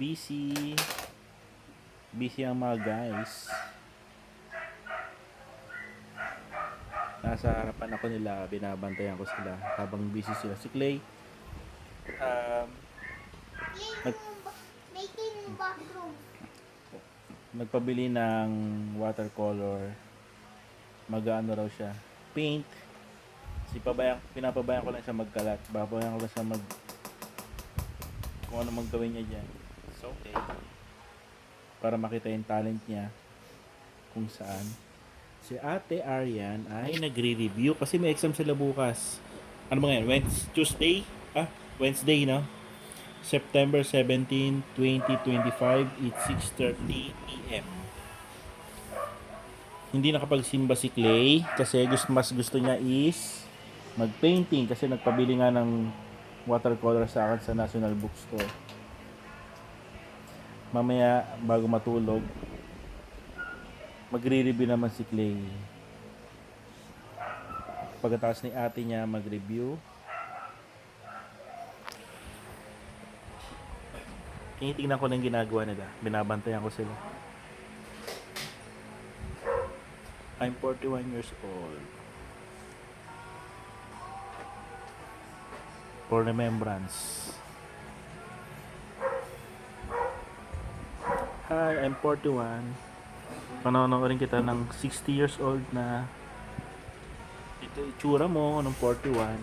busy. Busy ang mga guys. Nasa harapan ako nila, binabantayan ko sila habang busy sila. Si Clay, nag, Making bathroom. nagpabili ng watercolor. Mag-ano raw siya, paint. Pinapabayaan ko lang siya magkalat. Babayan ko lang siya kung ano magawin niya dyan. So, okay. Para makita yung talent niya kung saan. Si Ate Arian ay nagre-review kasi may exam sila bukas. Ano ba ngayon? Tuesday? Wednesday, no? September 17, 2025. It's 6:30 p.m. Hindi nakapagsimba si Clay kasi mas gusto niya is mag-painting kasi nagpabili nga ng watercolor sa akin sa National Bookstore. Mamaya bago matulog, magre-review naman si Clay. Pagkatapos ni ate niya mag-review, tinitingnan ko lang ginagawa nila. Binabantayan ko sila. I'm 41 years old. For remembrance. Hi, I'm 41. Panonoodin kita ng 60 years old na ito itsura mo nung 41.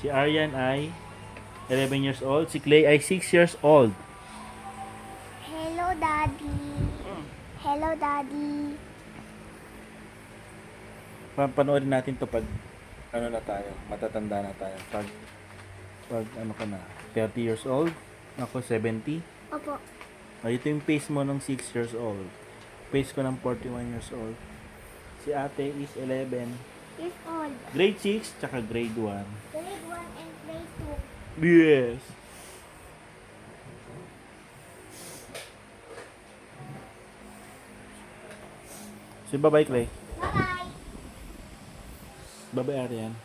Si Arian ay 11 years old. Si Clay ay 6 years old. Hello, Daddy. Hello, Daddy. Panoorin natin to pag ano na tayo, matatanda na tayo. Pag ano ka na, 30 years old. Ako 70. Opo. Ito yung face mo ng 6 years old. Face ko ng 41 years old. Si ate is 11. Years old. Grade 6, tsaka grade 1. Grade 1 and grade 2. Yes. So, bye-bye, Clay. Bye-bye. Bye-bye, Arian.